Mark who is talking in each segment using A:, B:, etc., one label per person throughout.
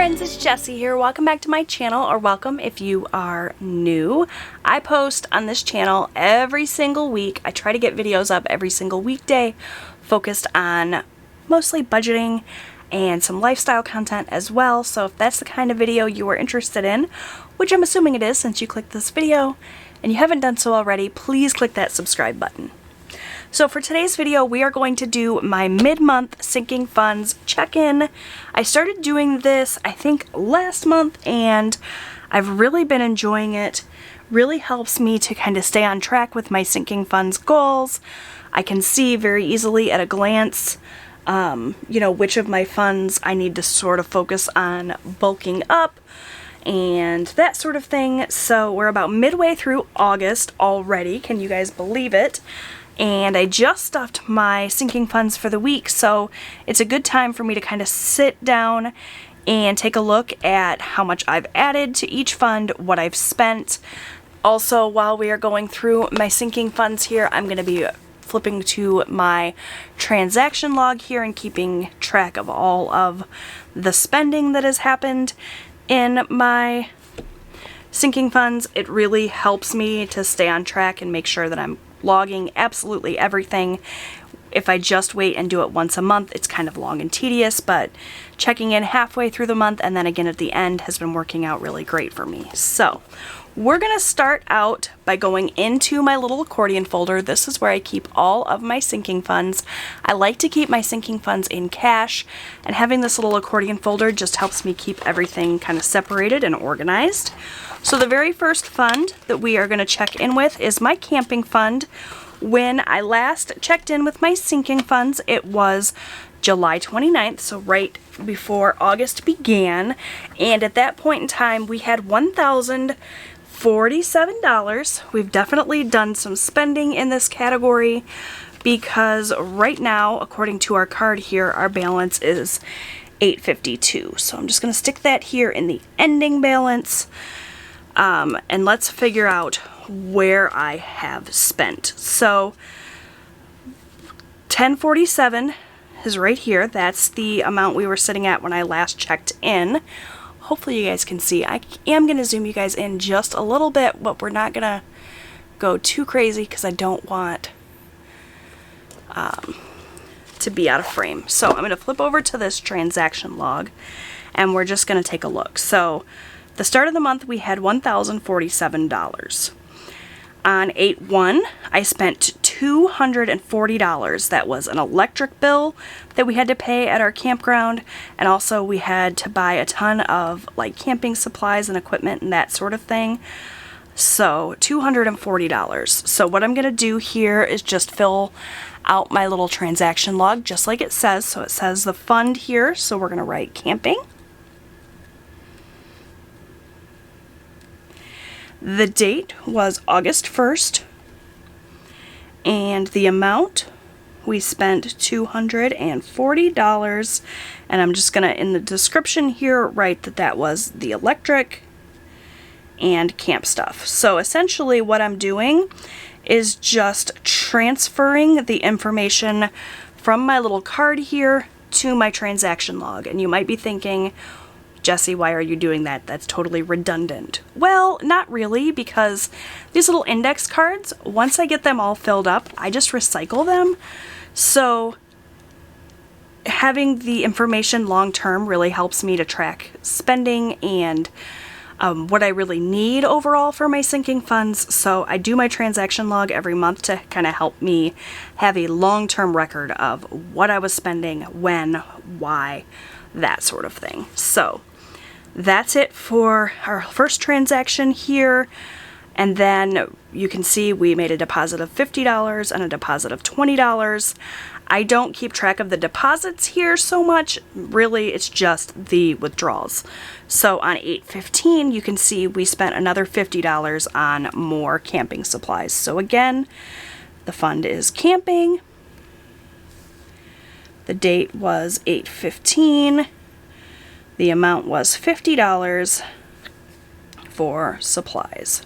A: friends, it's Jessie here. Welcome back to my channel, or welcome if you are new. I post on this channel every single week. I try to get videos up every single weekday focused on mostly budgeting and some lifestyle content as well. So if that's the kind of video you are interested in, which I'm assuming it is since you clicked this video, and you haven't done so already, please click that subscribe button. So for today's video, we are going to do my mid-month sinking funds check-in. I started doing this, I think, last month, and I've really been enjoying it. Really helps me to kind of stay on track with my sinking funds goals. I can see very easily at a glance, you know, which of my funds I need to sort of focus on bulking up and that sort of thing. So we're about midway through August already. Can you guys believe it? And I just stuffed my sinking funds for the week, so it's a good time for me to kind of sit down and take a look at how much I've added to each fund, what I've spent. Also, while we are going through my sinking funds here, I'm going to be flipping to my transaction log here and keeping track of all of the spending that has happened in my sinking funds. It really helps me to stay on track and make sure that I'm logging absolutely everything. If I just wait and do it once a month, it's kind of long and tedious, but checking in halfway through the month and then again at the end has been working out really great for me. So we're gonna start out by going into my little accordion folder. This is where I keep all of my sinking funds. I like to keep my sinking funds in cash, and having this little accordion folder just helps me keep everything kind of separated and organized. So the very first fund that we are going to check in with is my camping fund. When I last checked in with my sinking funds, it was July 29th, so right before August began, and at that point in time we had $1,047. We've definitely done some spending in this category because right now, according to our card here, our balance is $852. So I'm just going to stick that here in the ending balance. And let's figure out where I have spent. So $1047 is right here. That's the amount we were sitting at when I last checked in. Hopefully you guys can see. I am going to zoom you guys in just a little bit, but we're not going to go too crazy because I don't want to be out of frame. So I'm going to flip over to this transaction log and we're just going to take a look. So the start of the month we had $1,047. On 8/1 I spent $240. That was an electric bill that we had to pay at our campground, and also we had to buy a ton of like camping supplies and equipment and that sort of thing. So $240. So what I'm going to do here is just fill out my little transaction log just like it says. So it says the fund here, so we're going to write camping. The date was August 1st, and the amount we spent $240, and I'm just gonna in the description here write that that was the electric and camp stuff. So essentially what I'm doing is just transferring the information from my little card here to my transaction log, and you might be thinking, Jessie, why are you doing that? That's totally redundant. Well, not really, because these little index cards, once I get them all filled up, I just recycle them. So having the information long term really helps me to track spending and what I really need overall for my sinking funds. So I do my transaction log every month to kind of help me have a long-term record of what I was spending, when, why, that sort of thing. So that's it for our first transaction here. And then you can see we made a deposit of $50 and a deposit of $20. I don't keep track of the deposits here so much. Really, it's just the withdrawals. So on 8/15, you can see we spent another $50 on more camping supplies. So again, the fund is camping. The date was 8/15. The amount was $50 for supplies.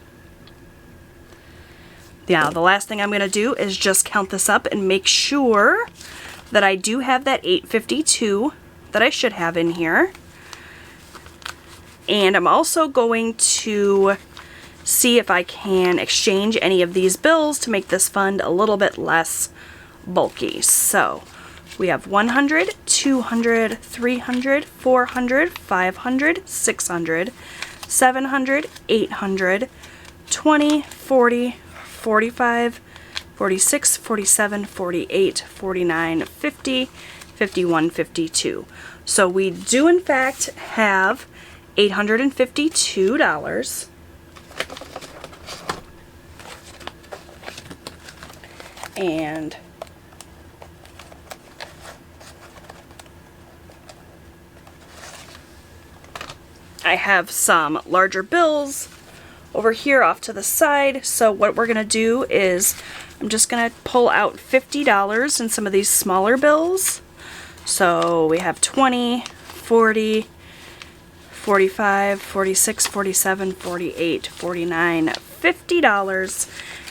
A: Now, the last thing I'm going to do is just count this up and make sure that I do have that $852 that I should have in here. And I'm also going to see if I can exchange any of these bills to make this fund a little bit less bulky. So we have 100, 200, 300, 400, 500, 600, 700, 800, 20, 40, 45, 46, 47, 48, 49, 50, 51, 52. So we do in fact have $852. And I have some larger bills over here off to the side. So what we're gonna do is I'm just gonna pull out $50 in some of these smaller bills. So we have 20, 40, 45, 46, 47, 48, 49, $50.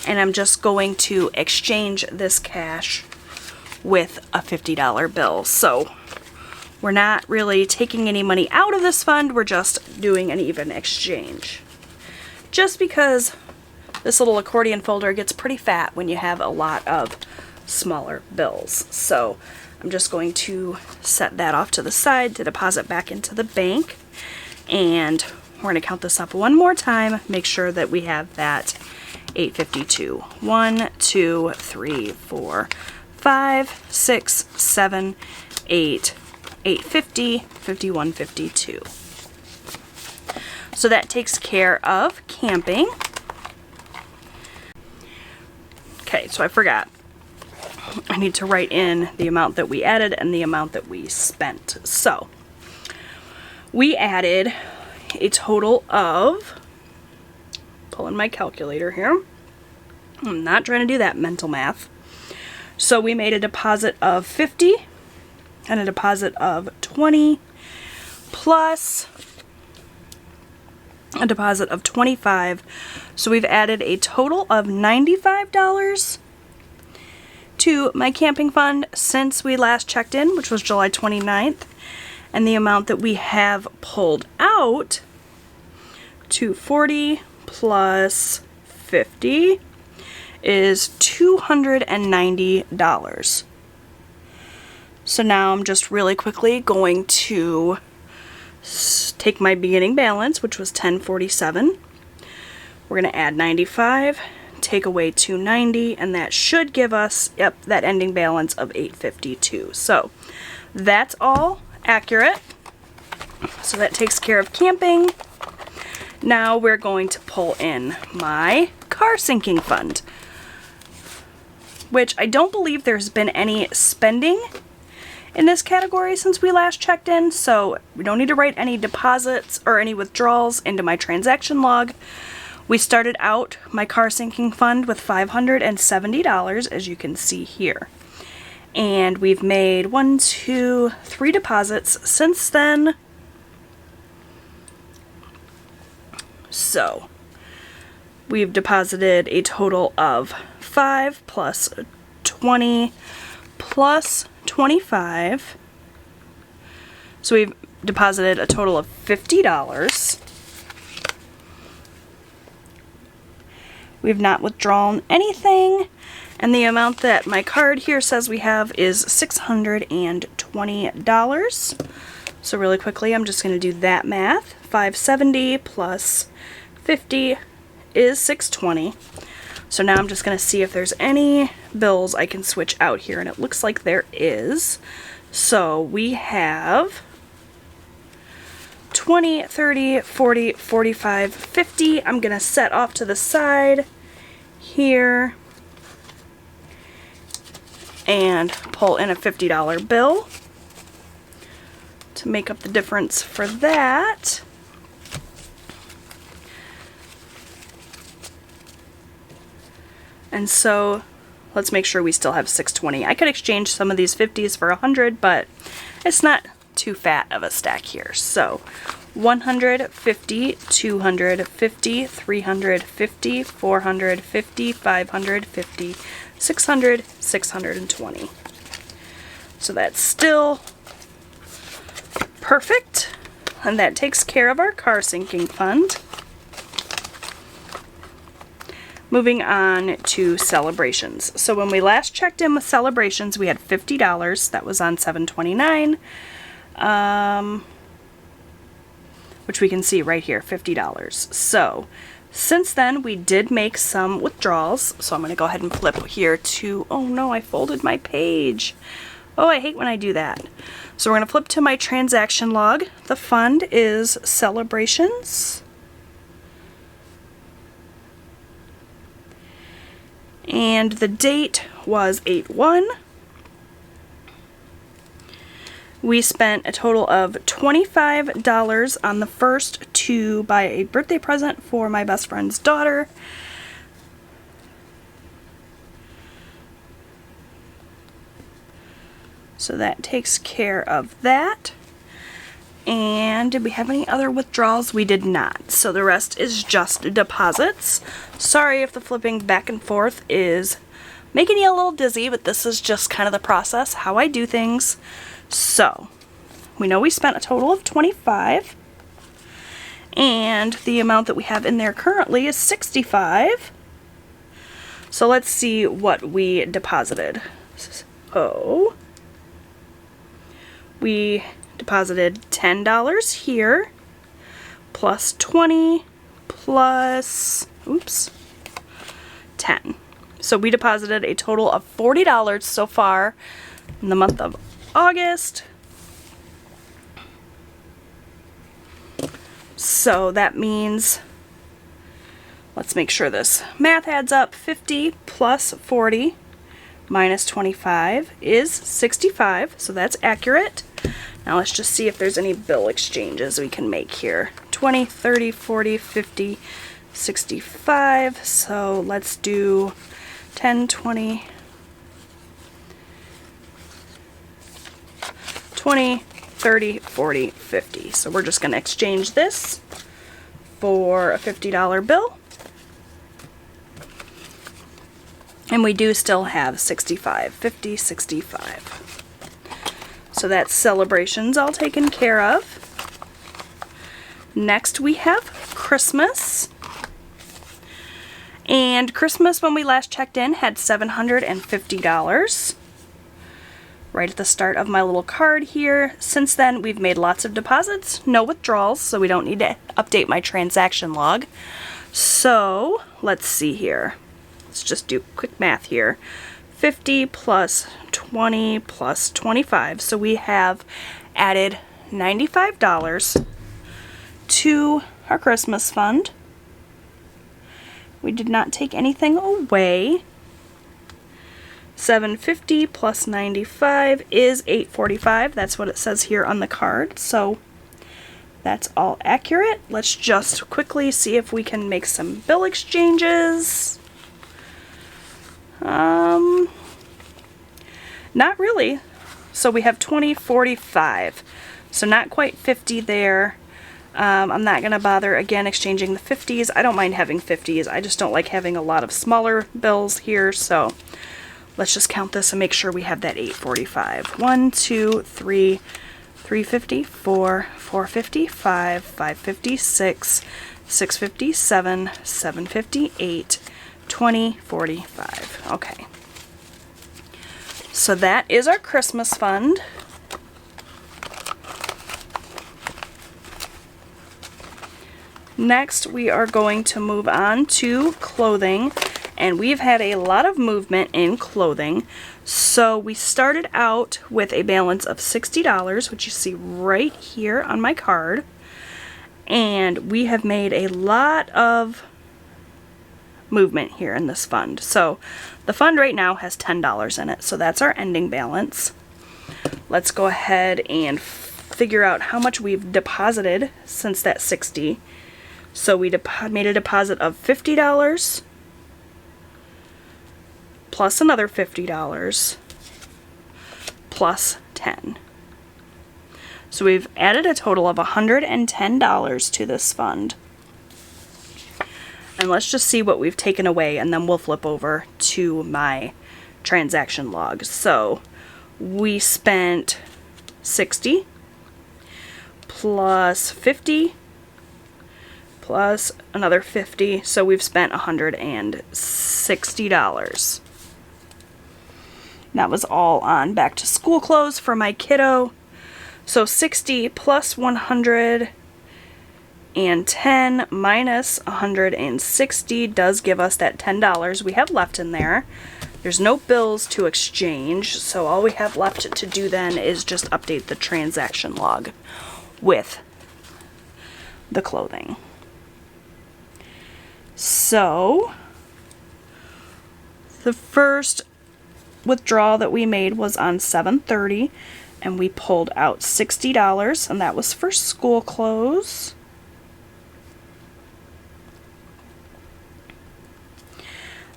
A: And I'm just going to exchange this cash with a $50 bill. So we're not really taking any money out of this fund, we're just doing an even exchange. Just because this little accordion folder gets pretty fat when you have a lot of smaller bills. So I'm just going to set that off to the side to deposit back into the bank. And we're going to count this up one more time, make sure that we have that 852. 1, 2, 3, 4, 5, 6, 7, 8, 850, 51, 52. So that takes care of camping. Okay, so I forgot. I need to write in the amount that we added and the amount that we spent. So we added a total of, pulling my calculator here, I'm not trying to do that mental math. So we made a deposit of 50 and a deposit of 20 plus a deposit of 25. So we've added a total of $95 to my camping fund since we last checked in, which was July 29th. And the amount that we have pulled out, 240 plus 50, is $290. So now I'm just really quickly going to take my beginning balance, which was $1047. We're going to add 95, take away 290, and that should give us, yep, that ending balance of $852. So that's all accurate. So that takes care of camping. Now we're going to pull in my car sinking fund, which I don't believe there's been any spending in this category since we last checked in, so we don't need to write any deposits or any withdrawals into my transaction log. We started out my car sinking fund with $570, as you can see here. And we've made 1, 2, 3 deposits since then. So we've deposited a total of 5 plus 20 plus 25. So we've deposited a total of $50. We've not withdrawn anything, and the amount that my card here says we have is $620. So really quickly, I'm just going to do that math. 570 plus 50 is 620. So now I'm just going to see if there's any bills I can switch out here, and it looks like there is. So we have 20, 30, 40, 45, 50. I'm going to set off to the side here and pull in a $50 bill to make up the difference for that. And so let's make sure we still have 620. I could exchange some of these 50s for 100, but it's not too fat of a stack here. So 150, 250, 350, 450, 550, 600, 620. So that's still perfect. and that takes care of our car sinking fund. Moving on to celebrations. So when we last checked in with celebrations, we had $50. That was on 7/29, which we can see right here, $50. So since then, we did make some withdrawals. So I'm going to go ahead and flip here to, oh no, I folded my page. Oh, I hate when I do that. So we're going to flip to my transaction log. The fund is celebrations. And the date was 8/1. We spent a total of $25 on the first to buy a birthday present for my best friend's daughter. So that takes care of that. And did we have any other withdrawals? We did not. So the rest is just deposits. Sorry if the flipping back and forth is making you a little dizzy, but this is just kind of the process, how I do things. So we know we spent a total of $25, and the amount that we have in there currently is $65. So let's see what we deposited. So we deposited $10 here, plus 20, plus, oops, 10. So we deposited a total of $40 so far in the month of August. So that means, let's make sure this math adds up. 50 plus 40 minus 25 is 65, so that's accurate. Now let's just see if there's any bill exchanges we can make here. 20, 30, 40, 50, 65. So let's do 10, 20, 20, 30, 40, 50. So we're just going to exchange this for a $50 bill. And we do still have 65, 50, 65. So that's celebrations all taken care of. Next we have Christmas. And Christmas, when we last checked in, had $750. Right at the start of my little card here. Since then, we've made lots of deposits, no withdrawals, so we don't need to update my transaction log. So let's see here. Let's just do quick math here. 50 plus 20 plus 25. So we have added $95 to our Christmas fund. We did not take anything away. $750 plus 95 is $845. That's what it says here on the card. So that's all accurate. Let's just quickly see if we can make some bill exchanges. Not really. So we have 20, 45. So not quite 50 there. I'm not going to bother again exchanging the 50s. I don't mind having 50s. I just don't like having a lot of smaller bills here. So let's just count this and make sure we have that $845. 1, 2, 3, 350, 4, 450, 5, 550, 6, 650, 7, 750, 8, 20, 45. Okay. So that is our Christmas fund. Next, we are going to move on to clothing, and we've had a lot of movement in clothing. So we started out with a balance of $60, which you see right here on my card, and we have made a lot of movement here in this fund. So the fund right now has $10 in it, so that's our ending balance. Let's go ahead and figure out how much we've deposited since that 60. So we made a deposit of $50 plus another $50 plus 10. So we've added a total of $110 to this fund. And let's just see what we've taken away, and then we'll flip over to my transaction log. So we spent $60 plus 50 plus another 50, so we've spent $160. That was all on back to school clothes for my kiddo. So 60 plus 110 minus 160 does give us that $10 we have left in there. There's no bills to exchange, so all we have left to do then is just update the transaction log with the clothing. So the first withdrawal that we made was on 7/30, and we pulled out $60, and that was for school clothes.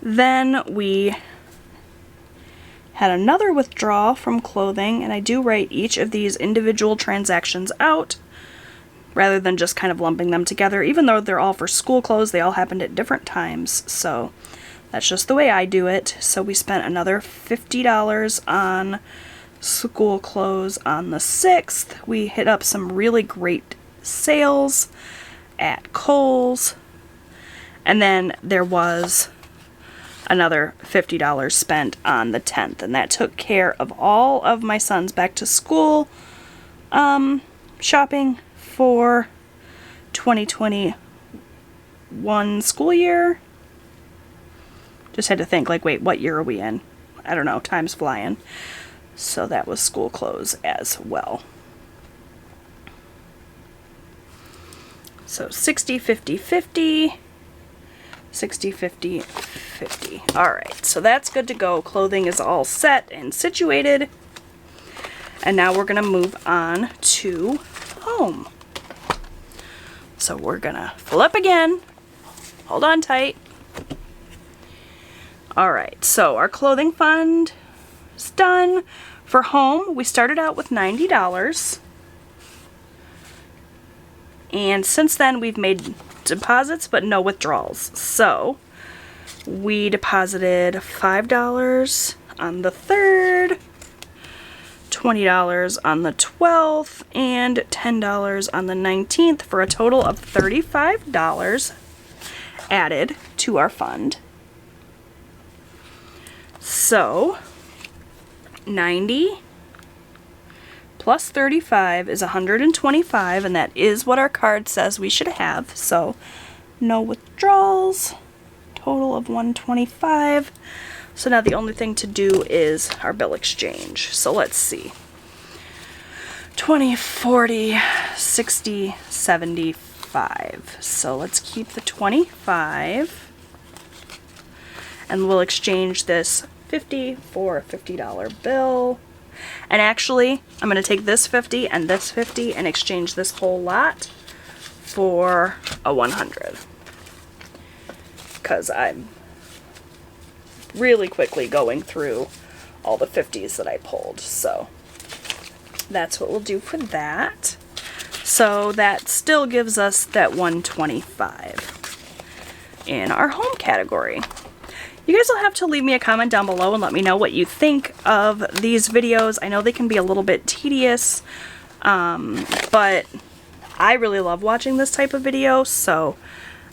A: Then we had another withdrawal from clothing, and I do write each of these individual transactions out rather than just kind of lumping them together. Even though they're all for school clothes, they all happened at different times, so that's just the way I do it. So we spent another $50 on school clothes on the 6th. We hit up some really great sales at Kohl's, and then there was another $50 spent on the 10th, and that took care of all of my son's back to school shopping for 2021 school year. Just had to think, like, wait, what year are we in? I don't know, time's flying. So that was school clothes as well. So 60, 50, 50. 60, 50, 50. Alright, so that's good to go. Clothing is all set and situated. And now we're going to move on to home. So we're going to flip again. Hold on tight. Alright, so our clothing fund is done. For home, we started out with $90. And since then, we've made deposits but no withdrawals. So we deposited $5 on the 3rd, $20 on the 12th, and $10 on the 19th for a total of $35 added to our fund. So 90 plus 35 is 125, and that is what our card says we should have. So no withdrawals, total of 125. So now the only thing to do is our bill exchange. So let's see. 20, 40, 60, 75. So let's keep the 25. And we'll exchange this 50 for a $50 bill. And actually, I'm going to take this 50 and this 50 and exchange this whole lot for a 100. Because I'm really quickly going through all the 50s that I pulled. So that's what we'll do for that. So that still gives us that 125 in our home category. You guys will have to leave me a comment down below and let me know what you think of these videos. I know they can be a little bit tedious, but I really love watching this type of video, so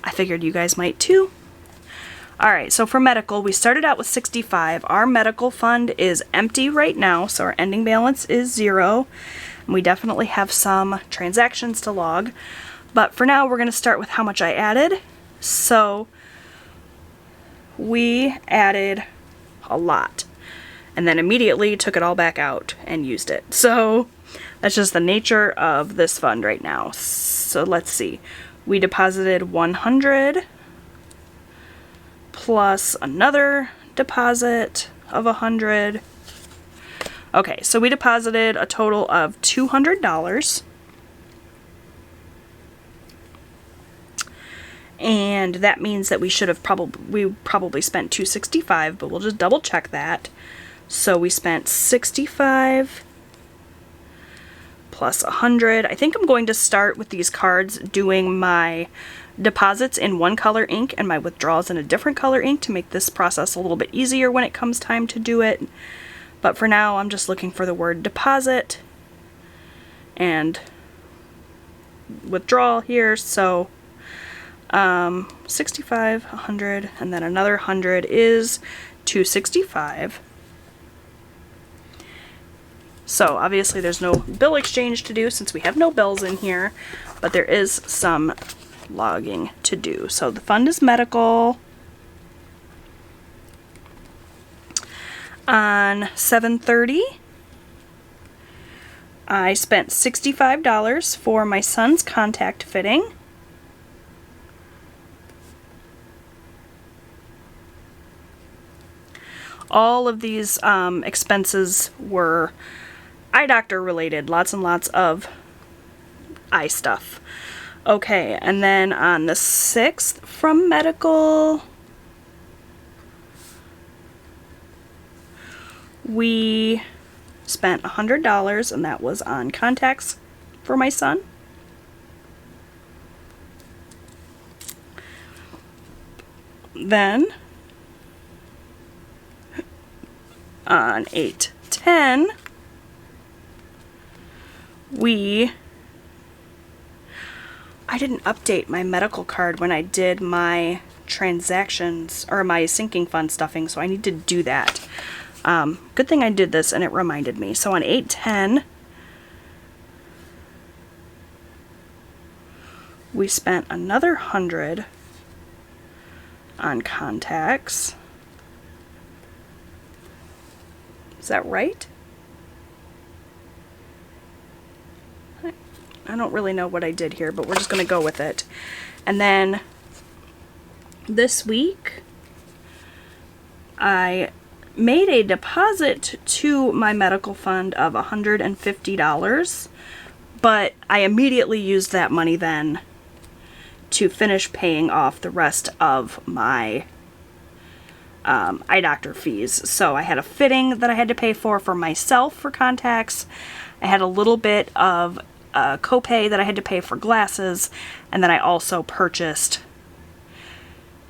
A: I figured you guys might too. Alright, so for medical, we started out with 65. Our medical fund is empty right now, so our ending balance is 0. And we definitely have some transactions to log. But for now, we're going to start with how much I added. So we added a lot, and then immediately took it all back out and used it. So that's just the nature of this fund right now. So let's see. We deposited 100 plus another deposit of 100. Okay, so we deposited a total of $200. And that means that we should have probably spent $265, but we'll just double check that. So we spent 65 plus 100. I think I'm going to start with these cards doing my deposits in one color ink and my withdrawals in a different color ink to make this process a little bit easier when it comes time to do it. But for now, I'm just looking for the word deposit and withdrawal here, so 65, 100, and then another 100 is 265. So obviously there's no bill exchange to do since we have no bills in here, but there is some logging to do. So the fund is medical. On 7/30, I spent $65 for my son's contact fitting. All of these expenses were eye doctor related, lots and lots of eye stuff. Okay, and then on the 6th from medical, we spent $100, and that was on contacts for my son. Then on 8/10, I didn't update my medical card when I did my transactions or my sinking fund stuffing, so I need to do that. Good thing I did this and it reminded me. So on 8/10, we spent another 100 on contacts. Is that right? I don't really know what I did here, but we're just going to go with it. And then this week, I made a deposit to my medical fund of $150, but I immediately used that money then to finish paying off the rest of my eye doctor fees. So I had a fitting that I had to pay for myself for contacts. I had a little bit of copay that I had to pay for glasses, and then I also purchased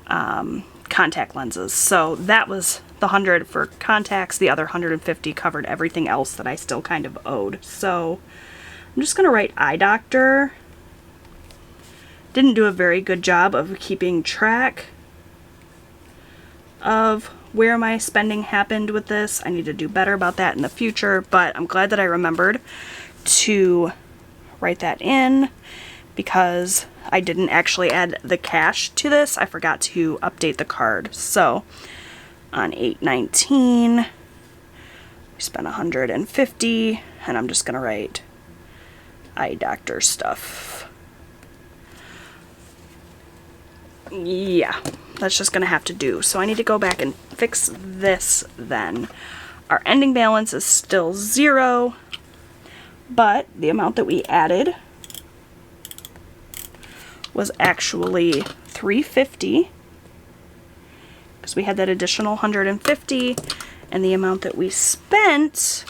A: contact lenses. So that was the 100 for contacts. The other 150 covered everything else that I still kind of owed. So I'm just going to write eye doctor. Didn't do a very good job of keeping track of where my spending happened with this. I need to do better about that in the future, but I'm glad that I remembered to write that in because I didn't actually add the cash to this. I forgot to update the card. So on 8/19, we spent $150, and I'm just going to write eye doctor stuff. Yeah, that's just going to have to do. So I need to go back and fix this then. Our ending balance is still 0, but the amount that we added was actually $350 because we had that additional $150, and the amount that we spent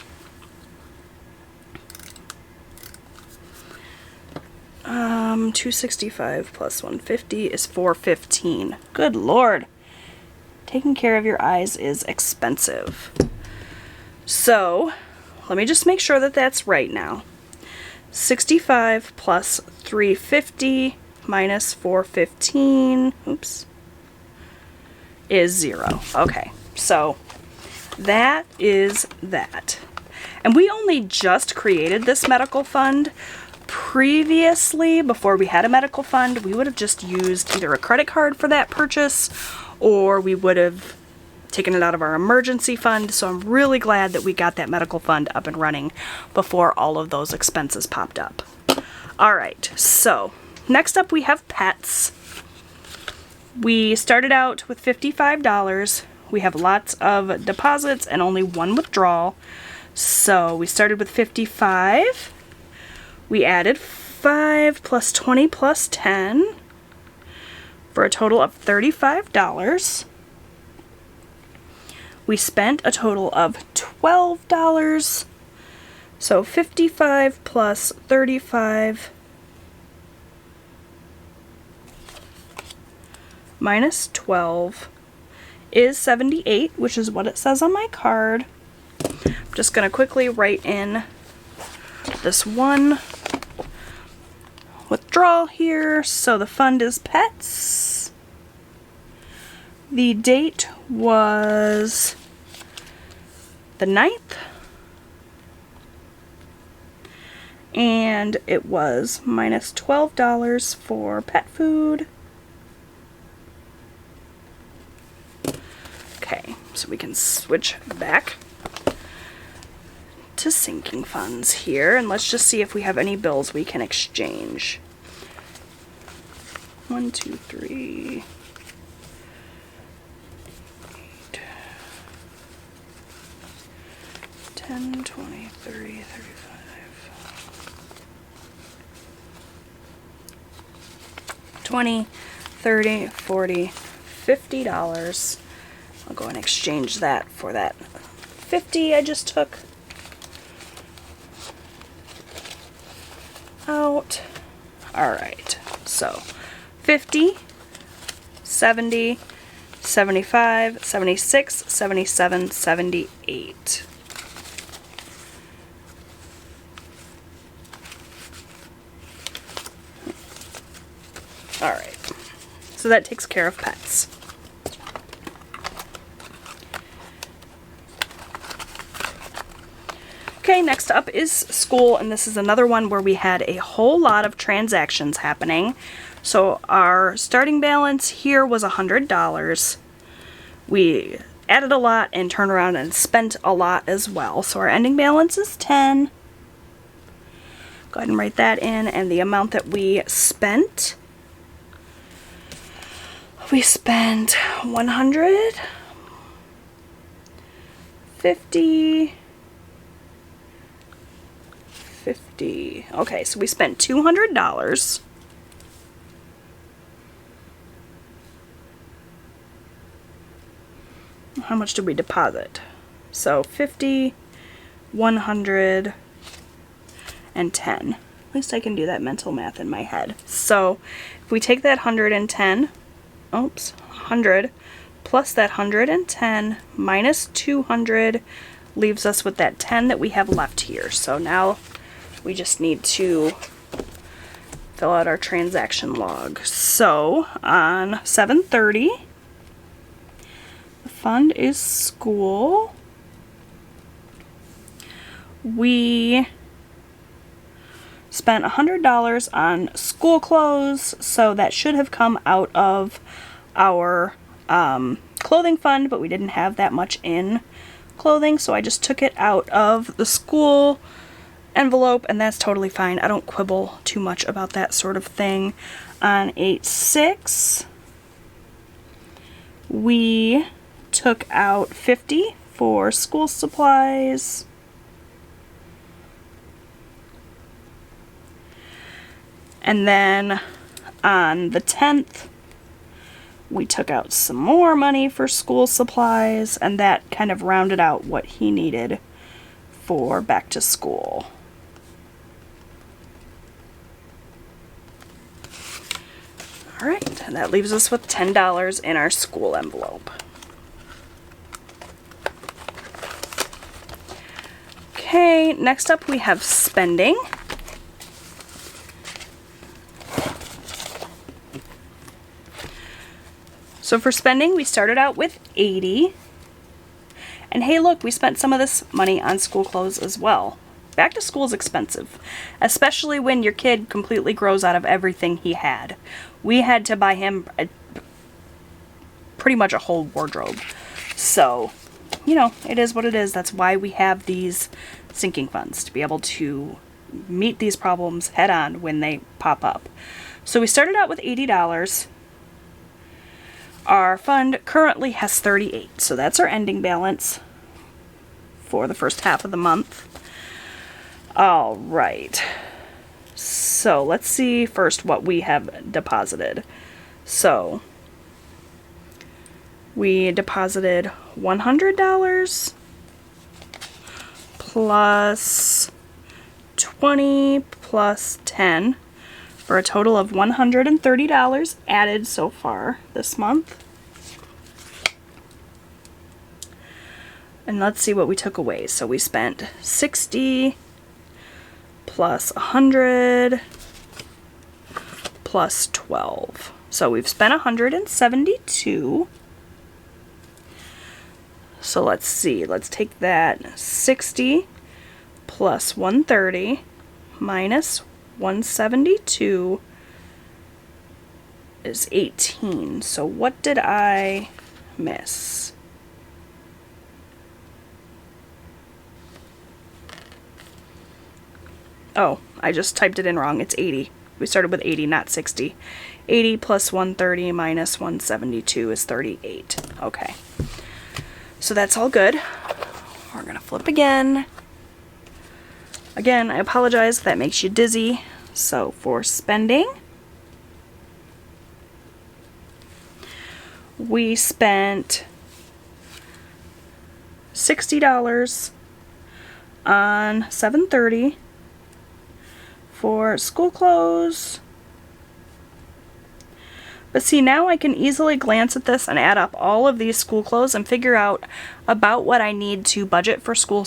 A: $265 plus $150 is $415. Good Lord. Taking care of your eyes is expensive. So let me just make sure that that's right now. 65 plus 350 minus 415, oops, is 0. Okay, so that is that. And we only just created this medical fund. Previously, before we had a medical fund, we would have just used either a credit card for that purchase, or we would have taken it out of our emergency fund. So I'm really glad that we got that medical fund up and running before all of those expenses popped up. All right, so next up we have pets. We started out with $55. We have lots of deposits and only one withdrawal. So we started with 55. We added 5 plus 20 plus 10 for a total of $35. We spent a total of $12. So 55 plus 35 minus 12 is 78, which is what it says on my card. I'm just going to quickly write in this one withdrawal here. So the fund is pets. The date was the 9th. And it was minus $12 for pet food. Okay, so we can switch back to sinking funds here, and let's just see if we have any bills we can exchange. 1, 2, 3, 8, 10, 20, 30, 35. 20, 30, 40, $50. I'll go and exchange that for that 50 I just took out. Alright, so 50, 70, 75, 76, 77, 78. Alright, so that takes care of pets. Okay, next up is school, and this is another one where we had a whole lot of transactions happening. So our starting balance here was $100. We added a lot and turned around and spent a lot as well. So our ending balance is 10. Go ahead and write that in, and the amount that we spent. We spent 100, 50, 50. Okay, so we spent $200. How much did we deposit? So 50, 100, and 10. At least I can do that mental math in my head. So if we take that 110, 100 plus that 110 minus 200 leaves us with that 10 that we have left here. So now we just need to fill out our transaction log. So on 7/30, the fund is school. We spent $100 on school clothes, so that should have come out of our clothing fund, but we didn't have that much in clothing, so I just took it out of the school envelope, and that's totally fine. I don't quibble too much about that sort of thing. On 8/6, we took out 50 for school supplies. And then on the 10th, we took out some more money for school supplies, and that kind of rounded out what he needed for back to school. Alright, and that leaves us with $10 in our school envelope. Okay, next up we have spending. So for spending, we started out with $80. And hey, look, we spent some of this money on school clothes as well. Back to school is expensive, especially when your kid completely grows out of everything he had. We had to buy him pretty much a whole wardrobe. So, you know, it is what it is. That's why we have these sinking funds, to be able to meet these problems head on when they pop up. So we started out with $80. Our fund currently has $38, so that's our ending balance for the first half of the month. All right, so let's see first what we have deposited. So we deposited $100 plus 20 plus 10 for a total of $130 added so far this month. And let's see what we took away. So we spent 60 plus 100 plus 12. So we've spent 172. So let's see, let's take that 60 plus 130 minus 172 is 18. So what did I miss? Oh, I just typed it in wrong. It's 80. We started with 80, not 60. 80 plus 130 minus 172 is 38. Okay. So that's all good. We're going to flip again. Again, I apologize if that makes you dizzy. So for spending, we spent $60 on 7/30 for school clothes. But see, now I can easily glance at this and add up all of these school clothes and figure out about what I need to budget for school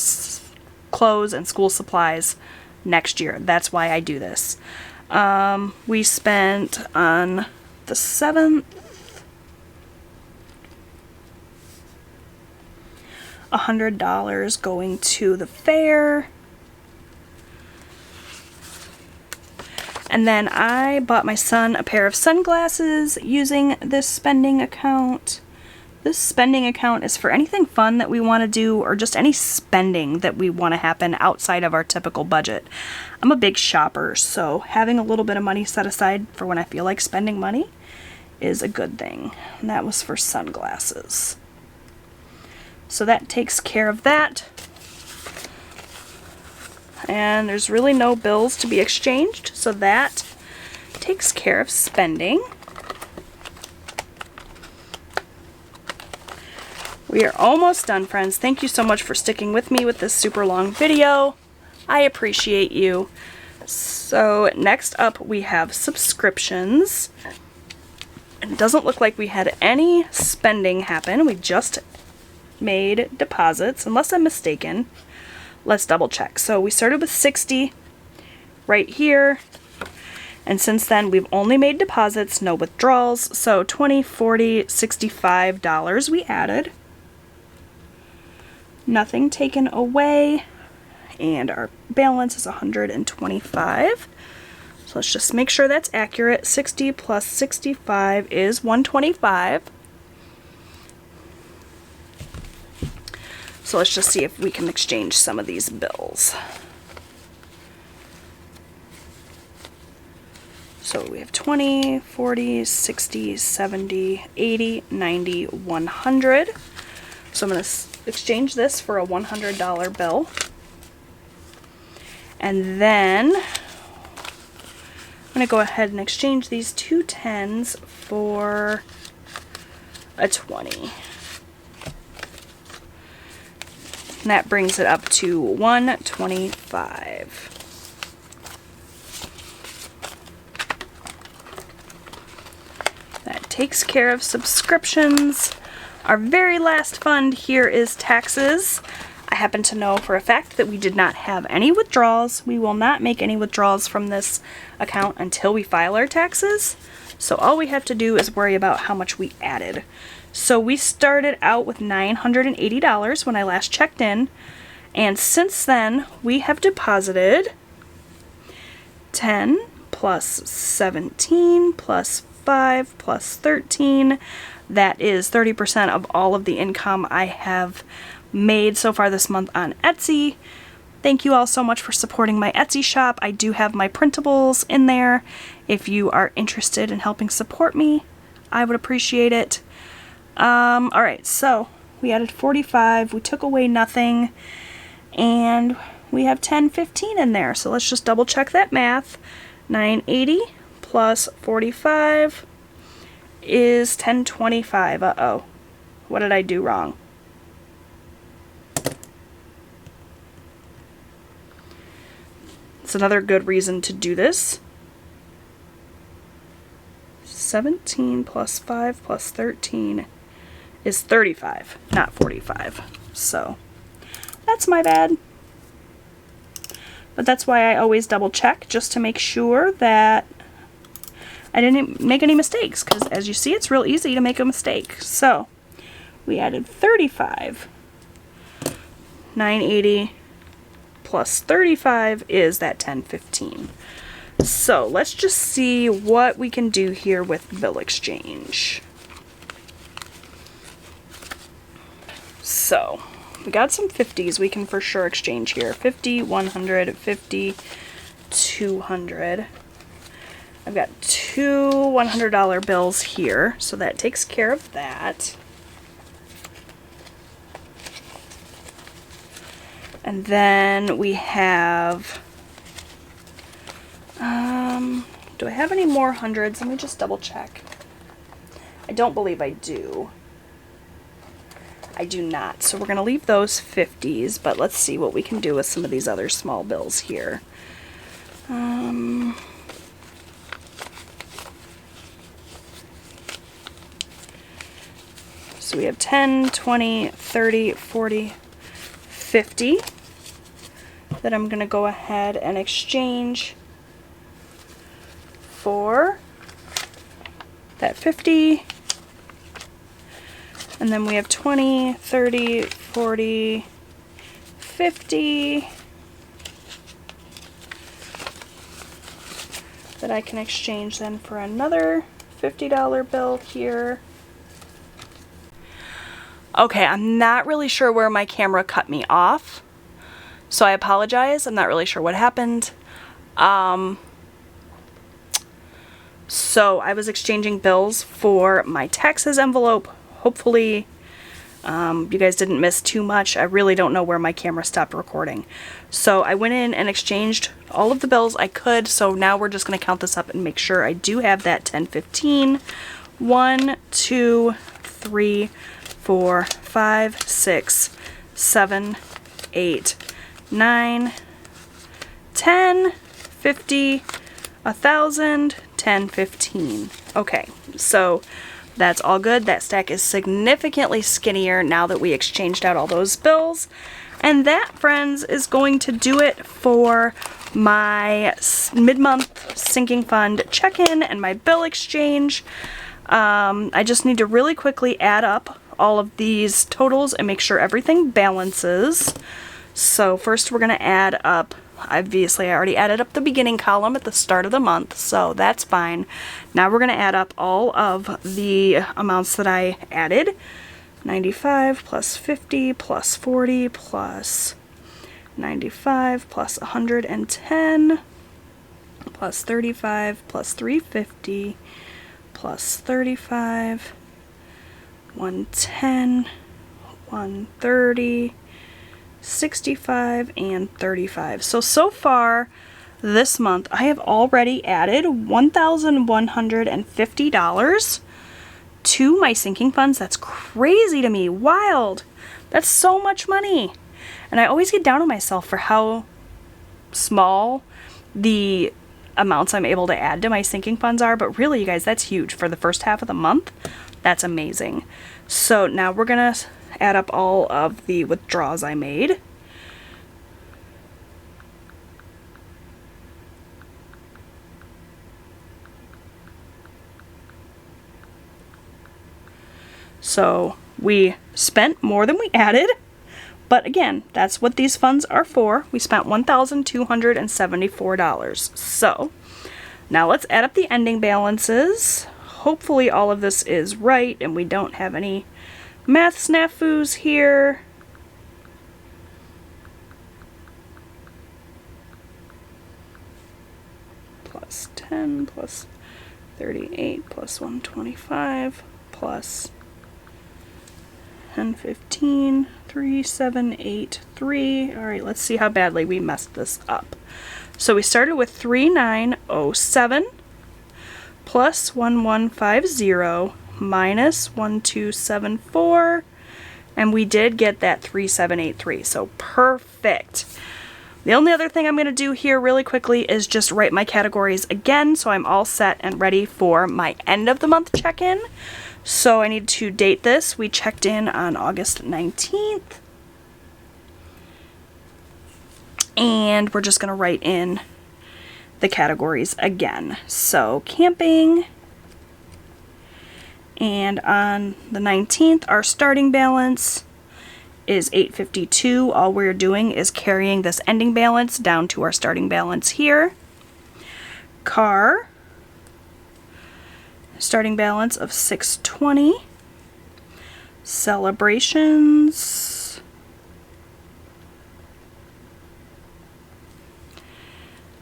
A: clothes and school supplies next year. That's why I do this. We spent on the 7th $100 going to the fair. And then I bought my son a pair of sunglasses using this spending account. This spending account is for anything fun that we want to do or just any spending that we want to happen outside of our typical budget. I'm a big shopper, so having a little bit of money set aside for when I feel like spending money is a good thing. And that was for sunglasses. So that takes care of that. And there's really no bills to be exchanged, so that takes care of spending. We are almost done, friends. Thank you so much for sticking with me with this super long video. I appreciate you. So next up we have subscriptions. It doesn't look like we had any spending happen. We just made deposits, unless I'm mistaken. Let's double check. So we started with 60 right here, and since then we've only made deposits, no withdrawals. So $20, $40, $65 we added. Nothing taken away, and our balance is 125. So let's just make sure that's accurate. 60 plus 65 is 125. So let's just see if we can exchange some of these bills. So we have 20, 40, 60, 70, 80, 90, 100. So I'm going to exchange this for a $100 bill. And then I'm going to go ahead and exchange these two 10s for a 20. And that brings it up to 125. That takes care of subscriptions. Our very last fund here is taxes. I happen to know for a fact that we did not have any withdrawals. We will not make any withdrawals from this account until we file our taxes. So all we have to do is worry about how much we added. So we started out with $980 when I last checked in, and since then we have deposited 10 plus 17 plus 5 plus 13. That is 30% of all of the income I have made so far this month on Etsy. Thank you all so much for supporting my Etsy shop. I do have my printables in there. If you are interested in helping support me, I would appreciate it. Alright, so we added 45, we took away nothing, and we have 1015 in there. So let's just double check that math. 980 plus 45 is 1025. Uh-oh. What did I do wrong? It's another good reason to do this. 17 plus 5 plus 13 is 35, not 45. So that's my bad. But that's why I always double check, just to make sure that I didn't make any mistakes, because as you see, it's real easy to make a mistake. So we added 35. 980 plus 35 is that 1015. So let's just see what we can do here with bill exchange. So we got some 50s we can for sure exchange here. 50, 100, 50, 200. I've got two $100 bills here, so that takes care of that. And then we have, do I have any more hundreds? Let me just double check. I don't believe I do. I do not. So we're going to leave those 50s, but let's see what we can do with some of these other small bills here. So we have 10, 20, 30, 40, 50 that I'm going to go ahead and exchange for that 50. And then we have 20, 30, 40, 50 that I can exchange then for another $50 bill here. Okay, I'm not really sure where my camera cut me off, so I apologize. I'm not really sure what happened. So I was exchanging bills for my taxes envelope. Hopefully you guys didn't miss too much. I really don't know where my camera stopped recording. So I went in and exchanged all of the bills I could, so now we're just going to count this up and make sure I do have that 1015. 1, 2, 3, 4, 5, 6, 7, 8, 9, 10, 50, 1,000, 10, 15. Okay, so that's all good. That stack is significantly skinnier now that we exchanged out all those bills. And that, friends, is going to do it for my mid-month sinking fund check-in and my bill exchange. I just need to really quickly add up all of these totals and make sure everything balances. So first we're going to add up, obviously I already added up the beginning column at the start of the month, so that's fine. Now we're going to add up all of the amounts that I added. 95 plus 50 plus 40 plus 95 plus 110 plus 35 plus 350 plus 35, 110, 130, 65, and 35. So far this month I have already added $1,150 to my sinking funds. That's crazy to me. Wild. That's so much money. And I always get down on myself for how small the amounts I'm able to add to my sinking funds are, but really, you guys, that's huge for the first half of the month. That's amazing. So now we're gonna add up all of the withdrawals I made. So we spent more than we added, but again, that's what these funds are for. We spent $1,274. So now let's add up the ending balances. Hopefully all of this is right and we don't have any math snafus here. Plus 10 plus 38 plus 125 plus 10, 15, 3, 7, 8, 3. All right, let's see how badly we messed this up. So we started with 3907 plus 1150 minus 1274, and we did get that 3783. So perfect. The only other thing I'm going to do here really quickly is just write my categories again, so I'm all set and ready for my end of the month check-in. So I need to date this. We checked in on August 19th. And we're just going to write in the categories again. So camping, and on the 19th, our starting balance is $8.52. All we're doing is carrying this ending balance down to our starting balance here. Car, starting balance of $6.20. Celebrations,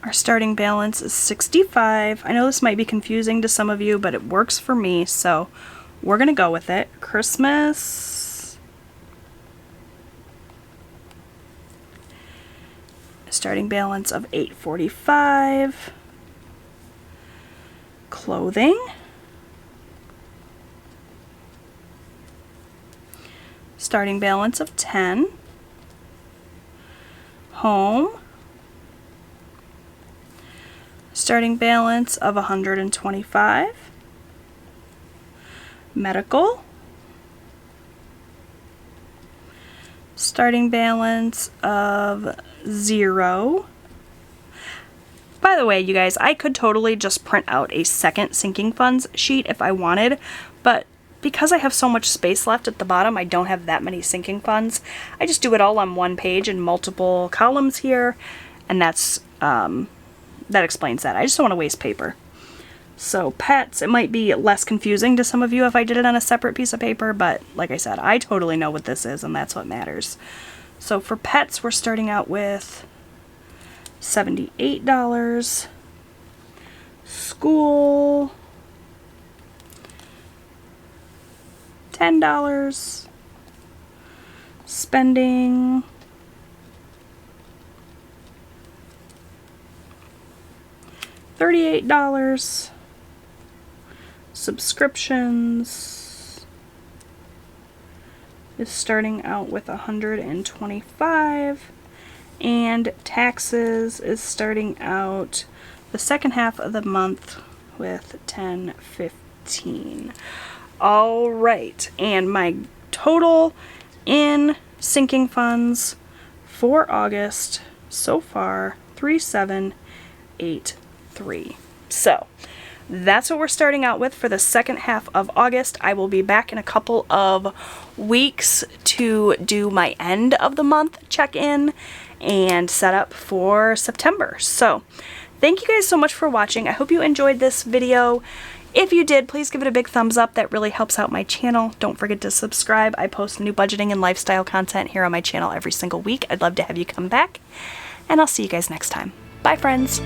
A: our starting balance is $65. I know this might be confusing to some of you, but it works for me, so we're gonna go with it. Christmas, starting balance of $8.45. Clothing, starting balance of $10. Home, starting balance of $125. Medical, starting balance of $0. By the way, you guys, I could totally just print out a second sinking funds sheet if I wanted, but because I have so much space left at the bottom, I don't have that many sinking funds. I just do it all on one page in multiple columns here, and that's that explains that. I just don't want to waste paper. So pets, it might be less confusing to some of you if I did it on a separate piece of paper, but like I said, I totally know what this is, and that's what matters. So for pets, we're starting out with $78. School, $10. Spending, $38. Subscriptions is starting out with $125. And taxes is starting out the second half of the month with $10.15. All right, and my total in sinking funds for August so far, $3,783. So that's what we're starting out with for the second half of August. I will be back in a couple of weeks to do my end of the month check-in and set up for September. So thank you guys so much for watching. I hope you enjoyed this video. If you did, please give it a big thumbs up. That really helps out my channel. Don't forget to subscribe. I post new budgeting and lifestyle content here on my channel every single week. I'd love to have you come back, and I'll see you guys next time. Bye, friends.